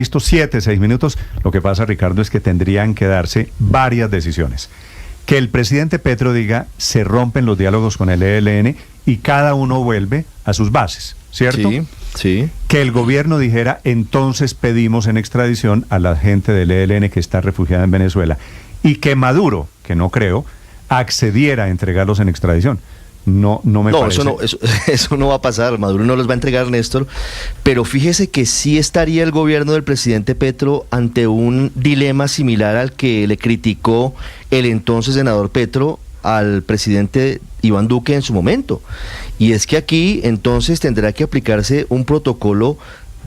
Estos 6 minutos, lo que pasa, Ricardo, es que tendrían que darse varias decisiones. Que el presidente Petro diga, se rompen los diálogos con el ELN y cada uno vuelve a sus bases, ¿cierto? Sí, sí. Que el gobierno dijera, entonces pedimos en extradición a la gente del ELN que está refugiada en Venezuela. Y que Maduro, que no creo, accediera a entregarlos en extradición. No me parece. Eso no va a pasar. Maduro no los va a entregar, Néstor. Pero fíjese que sí estaría el gobierno del presidente Petro ante un dilema similar al que le criticó el entonces senador Petro al presidente Iván Duque en su momento. Y es que aquí entonces tendrá que aplicarse un protocolo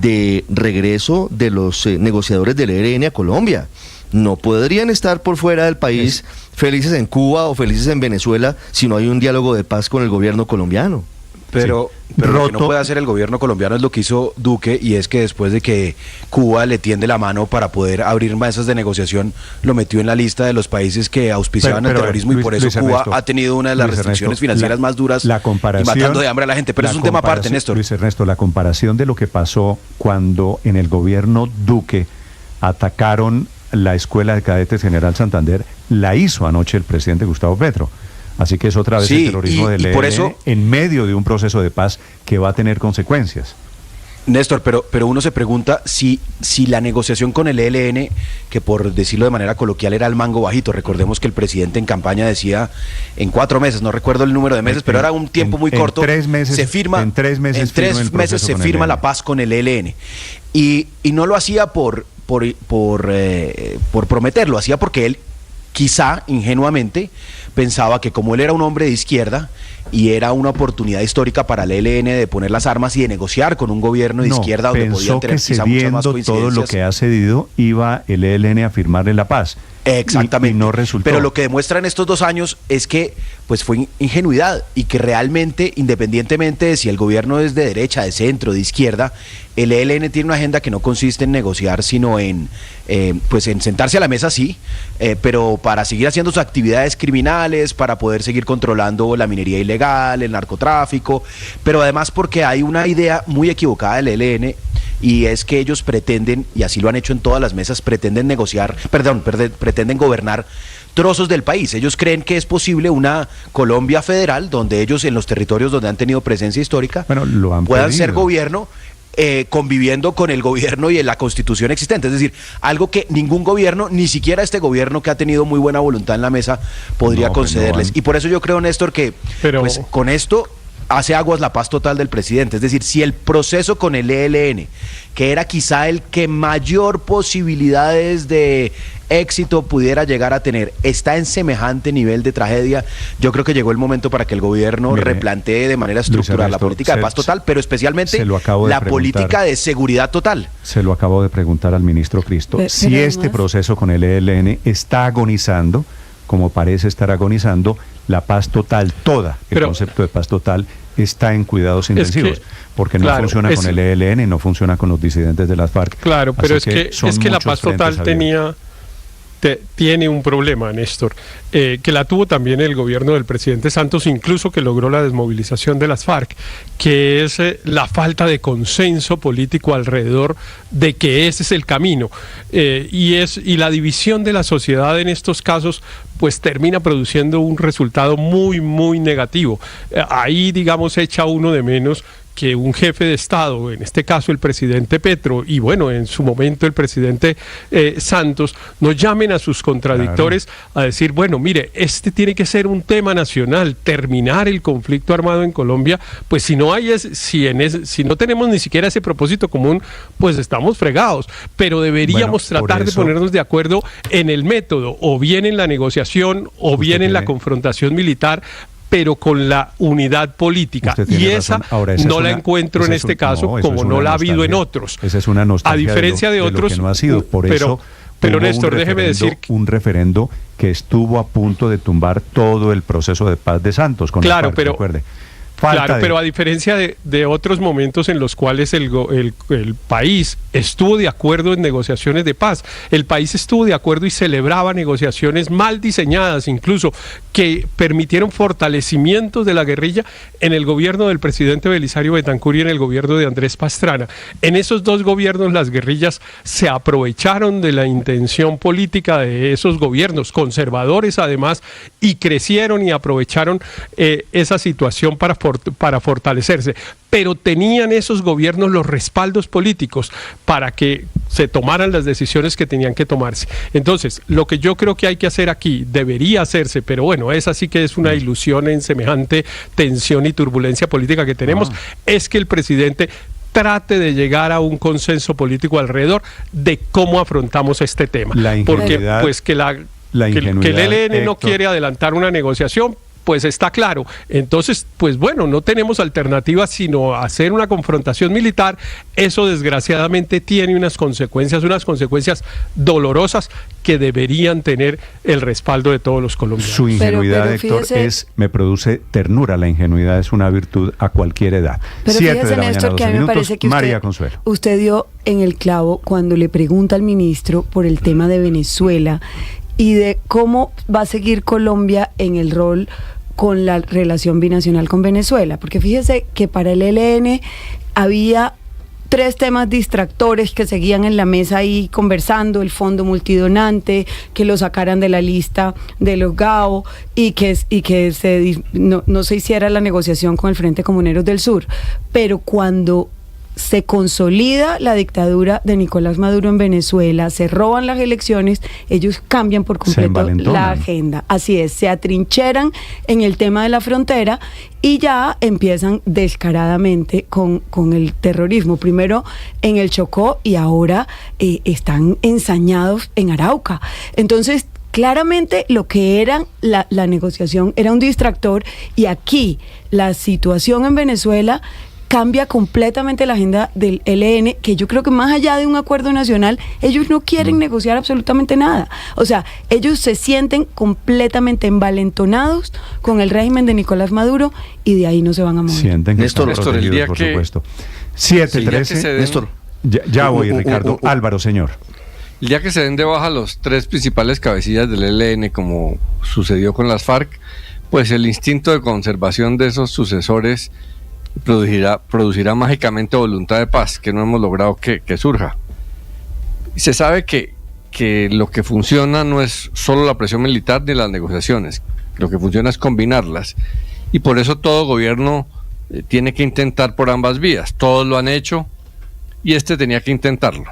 de regreso de los negociadores del ELN a Colombia. No podrían estar por fuera del país felices en Cuba o felices en Venezuela si no hay un diálogo de paz con el gobierno colombiano. Pero lo que no puede hacer el gobierno colombiano es lo que hizo Duque, y es que después de que Cuba le tiende la mano para poder abrir mesas de negociación, lo metió en la lista de los países que auspiciaban el terrorismo, y por eso Cuba ha tenido una de las restricciones financieras más duras y matando de hambre a la gente. Pero es un tema aparte, Néstor. Luis Ernesto, la comparación de lo que pasó cuando en el gobierno Duque atacaron la Escuela de Cadetes General Santander, la hizo anoche el presidente Gustavo Petro. Así que es otra vez el terrorismo del ELN, por eso, en medio de un proceso de paz que va a tener consecuencias. Néstor, pero uno se pregunta si la negociación con el ELN, que por decirlo de manera coloquial era el mango bajito, recordemos que el presidente en campaña decía en 4 meses, no recuerdo el número de meses, pero era un tiempo muy corto. En 3 meses se firma la paz con el ELN. Y no lo hacía por prometer, lo hacía porque él quizá ingenuamente pensaba que como él era un hombre de izquierda y era una oportunidad histórica para el ELN de poner las armas y de negociar con un gobierno de izquierda donde podían tener quizá muchas más coincidencias. Todo lo que ha cedido, iba el ELN a firmarle la paz. Exactamente. Y no resultó. Pero lo que demuestran estos 2 años es que pues fue ingenuidad, y que realmente, independientemente de si el gobierno es de derecha, de centro, de izquierda, el ELN tiene una agenda que no consiste en negociar, sino en sentarse a la mesa, sí, pero para seguir haciendo sus actividades criminales, para poder seguir controlando la minería ilegal, el narcotráfico, pero además porque hay una idea muy equivocada del ELN, y es que ellos pretenden, y así lo han hecho en todas las mesas, pretenden gobernar trozos del país. Ellos creen que es posible una Colombia federal, donde ellos, en los territorios donde han tenido presencia histórica, puedan ser gobierno, conviviendo con el gobierno y en la constitución existente. Es decir, algo que ningún gobierno, ni siquiera este gobierno que ha tenido muy buena voluntad en la mesa, podría concederles. Y por eso yo creo, Néstor, que con esto hace aguas la paz total del presidente. Es decir, si el proceso con el ELN, que era quizá el que mayor posibilidades de éxito pudiera llegar a tener, está en semejante nivel de tragedia, yo creo que llegó el momento para que el gobierno replantee de manera estructural la política de paz total, pero especialmente la política de seguridad total. Se lo acabo de preguntar al ministro Cristo. Si este proceso con el ELN está agonizando, como parece estar agonizando, la paz total, el concepto de paz total está en cuidados intensivos, porque no funciona con el ELN, no funciona con los disidentes de las FARC. Claro, pero es que la paz total tiene un problema, Néstor, que la tuvo también el gobierno del presidente Santos, incluso que logró la desmovilización de las FARC, que es la falta de consenso político alrededor de que ese es el camino, y la división de la sociedad en estos casos pues termina produciendo un resultado muy, muy negativo. Ahí, digamos, echa uno de menos que un jefe de Estado, en este caso el presidente Petro, y bueno, en su momento el presidente Santos, no llamen a sus contradictores a decir, bueno, mire, este tiene que ser un tema nacional, terminar el conflicto armado en Colombia, pues si no no tenemos ni siquiera ese propósito común, pues estamos fregados, pero deberíamos tratar de ponernos de acuerdo en el método, o bien en la negociación, o bien en la confrontación militar, pero con la unidad política, y esa no la encuentro en este caso, como no la ha habido en otros. Esa es una nostalgia, a diferencia de otros, que no ha sido. Por eso pero Néstor, déjeme decir un referendo que estuvo a punto de tumbar todo el proceso de paz de Santos con la FARC, recuerde. Claro, pero a diferencia de otros momentos en los cuales el país estuvo de acuerdo en negociaciones de paz, el país estuvo de acuerdo y celebraba negociaciones mal diseñadas, incluso que permitieron fortalecimientos de la guerrilla en el gobierno del presidente Belisario Betancur y en el gobierno de Andrés Pastrana. En esos dos gobiernos las guerrillas se aprovecharon de la intención política de esos gobiernos, conservadores además, y crecieron y aprovecharon esa situación para fortalecerse, pero tenían esos gobiernos los respaldos políticos para que se tomaran las decisiones que tenían que tomarse. Entonces, lo que yo creo que hay que hacer aquí, debería hacerse, pero bueno, esa sí que es una ilusión en semejante tensión y turbulencia política que tenemos, es que el presidente trate de llegar a un consenso político alrededor de cómo afrontamos este tema. Porque pues que el ELN no quiere adelantar una negociación, pues está claro. Entonces, pues bueno, no tenemos alternativa sino hacer una confrontación militar. Eso desgraciadamente tiene unas consecuencias dolorosas que deberían tener el respaldo de todos los colombianos. Su ingenuidad, Héctor, me produce ternura. La ingenuidad es una virtud a cualquier edad. Pero fíjese, Néstor, que a mí me parece que usted dio en el clavo cuando le pregunta al ministro por el tema de Venezuela y de cómo va a seguir Colombia en el rol con la relación binacional con Venezuela, porque fíjese que para el ELN había 3 temas distractores que seguían en la mesa ahí conversando: el fondo multidonante, que lo sacaran de la lista de los GAO y que no se hiciera la negociación con el Frente Comuneros del Sur. Pero cuando se consolida la dictadura de Nicolás Maduro en Venezuela, se roban las elecciones, ellos cambian por completo la agenda. Así es, se atrincheran en el tema de la frontera y ya empiezan descaradamente con el terrorismo. Primero en el Chocó y ahora están ensañados en Arauca. Entonces, claramente lo que era la negociación era un distractor, y aquí la situación en Venezuela cambia completamente la agenda del ELN, que yo creo que más allá de un acuerdo nacional, ellos no quieren negociar absolutamente nada. O sea, ellos se sienten completamente envalentonados con el régimen de Nicolás Maduro y de ahí no se van a mover. Sienten que Néstor, el día por supuesto. 7:13. Néstor. Ya voy, Ricardo. Álvaro, señor. El día que se den de baja los 3 principales cabecillas del ELN, como sucedió con las FARC, pues el instinto de conservación de esos sucesores producirá mágicamente voluntad de paz, que no hemos logrado que surja. Se sabe que lo que funciona no es solo la presión militar ni las negociaciones, lo que funciona es combinarlas, y por eso todo gobierno tiene que intentar por ambas vías. Todos lo han hecho y tenía que intentarlo,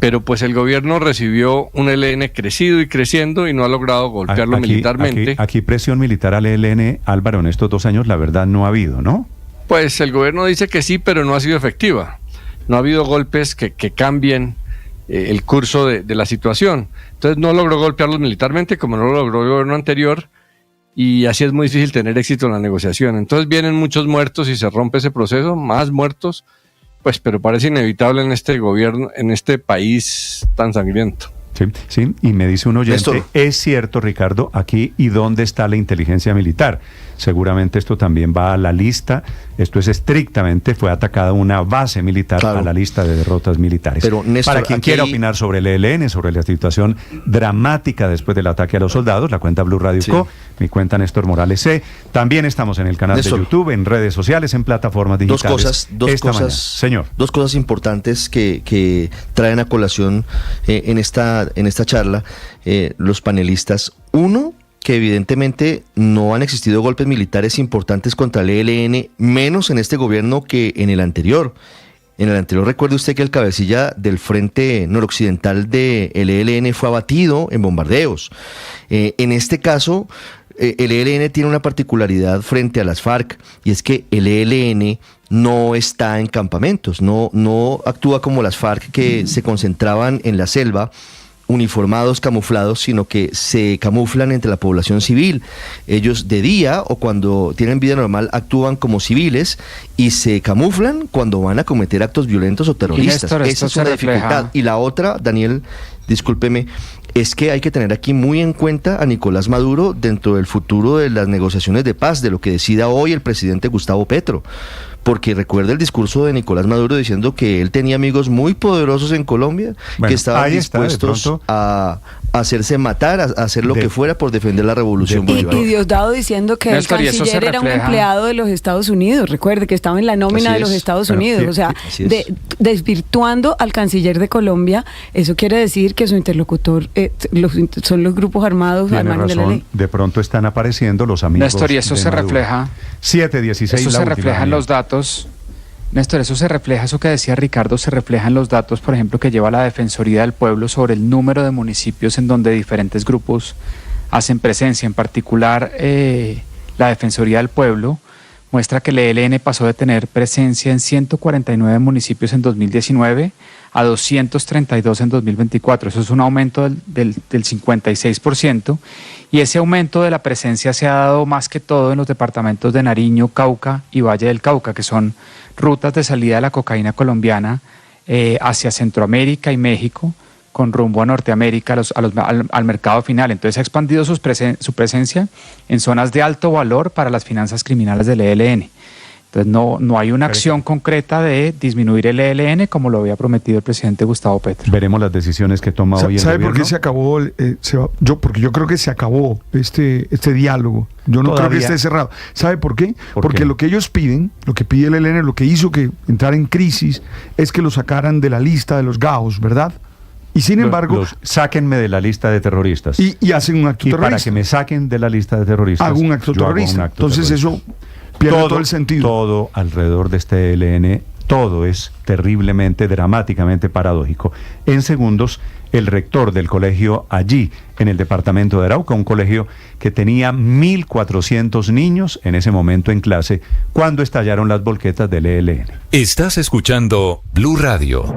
pero pues el gobierno recibió un ELN crecido y creciendo y no ha logrado golpearlo militarmente. Aquí presión militar al ELN, Álvaro, en estos 2 años la verdad no ha habido, ¿no? Pues el gobierno dice que sí, pero no ha sido efectiva. No ha habido golpes que cambien el curso de la situación. Entonces no logró golpearlos militarmente como no lo logró el gobierno anterior, y así es muy difícil tener éxito en la negociación. Entonces vienen muchos muertos y se rompe ese proceso, más muertos, pues, pero parece inevitable en este gobierno, en este país tan sangriento. Sí, y me dice un oyente, es cierto, Ricardo, aquí, ¿y dónde está la inteligencia militar? Seguramente esto también va a la lista, esto es estrictamente, fue atacada una base militar, a la lista de derrotas militares. Pero, Néstor, para quien quiera opinar sobre el ELN, sobre la situación dramática después del ataque a los soldados, la cuenta Blue Radio Co, mi cuenta Néstor Morales C. También estamos en el canal de YouTube, en redes sociales, en plataformas digitales. Dos cosas importantes que traen a colación en esta charla los panelistas. Uno, que evidentemente no han existido golpes militares importantes contra el ELN, menos en este gobierno que en el anterior. En el anterior, recuerde usted que el cabecilla del frente noroccidental del ELN fue abatido en bombardeos. En este caso, el ELN tiene una particularidad frente a las FARC, y es que el ELN no está en campamentos, no actúa como las FARC, que se concentraban en la selva, uniformados, camuflados, sino que se camuflan entre la población civil. Ellos de día o cuando tienen vida normal actúan como civiles y se camuflan cuando van a cometer actos violentos o terroristas. Esa es una dificultad. Y la otra, Daniel, discúlpeme, es que hay que tener aquí muy en cuenta a Nicolás Maduro dentro del futuro de las negociaciones de paz, de lo que decida hoy el presidente Gustavo Petro. Porque recuerda el discurso de Nicolás Maduro diciendo que él tenía amigos muy poderosos en Colombia, que estaban dispuestos a hacerse matar, a hacer lo que fuera por defender la revolución bolivariana. Y Diosdado diciendo que Néstor, el canciller era un empleado de los Estados Unidos, recuerde que estaba en la nómina de los Estados Unidos, o sea, desvirtuando al canciller de Colombia. Eso quiere decir que su interlocutor son los grupos armados al margen de la ley. De pronto están apareciendo los amigos. Néstor, y eso se refleja. 7:16. Eso se refleja en los datos. Néstor, eso que decía Ricardo, se refleja en los datos, por ejemplo, que lleva la Defensoría del Pueblo sobre el número de municipios en donde diferentes grupos hacen presencia. En particular, la Defensoría del Pueblo muestra que el ELN pasó de tener presencia en 149 municipios en 2019 a 232 en 2024. Eso es un aumento del 56%, y ese aumento de la presencia se ha dado más que todo en los departamentos de Nariño, Cauca y Valle del Cauca, que son rutas de salida de la cocaína colombiana hacia Centroamérica y México, con rumbo a Norteamérica, al mercado final. Entonces ha expandido su presencia en zonas de alto valor para las finanzas criminales del ELN. Entonces no hay una acción concreta de disminuir el ELN como lo había prometido el presidente Gustavo Petro. Veremos las decisiones que toma hoy el ¿Sabe gobierno? por qué se acabó? Porque yo creo que se acabó este diálogo. Yo no creo que esté cerrado. ¿Sabe por qué? Porque lo que ellos piden, lo que pide el ELN, lo que hizo que entrara en crisis, es que lo sacaran de la lista de los GAOs, ¿verdad? Y sin embargo, sáquenme de la lista de terroristas. Y hacen un acto terrorista. Para que me saquen de la lista de terroristas, hago un acto terrorista. Entonces eso pierde todo el sentido. Todo alrededor de este ELN, todo es terriblemente, dramáticamente paradójico. En segundos, el rector del colegio allí, en el departamento de Arauca, un colegio que tenía 1.400 niños en ese momento en clase, cuando estallaron las volquetas del ELN. Estás escuchando Blue Radio.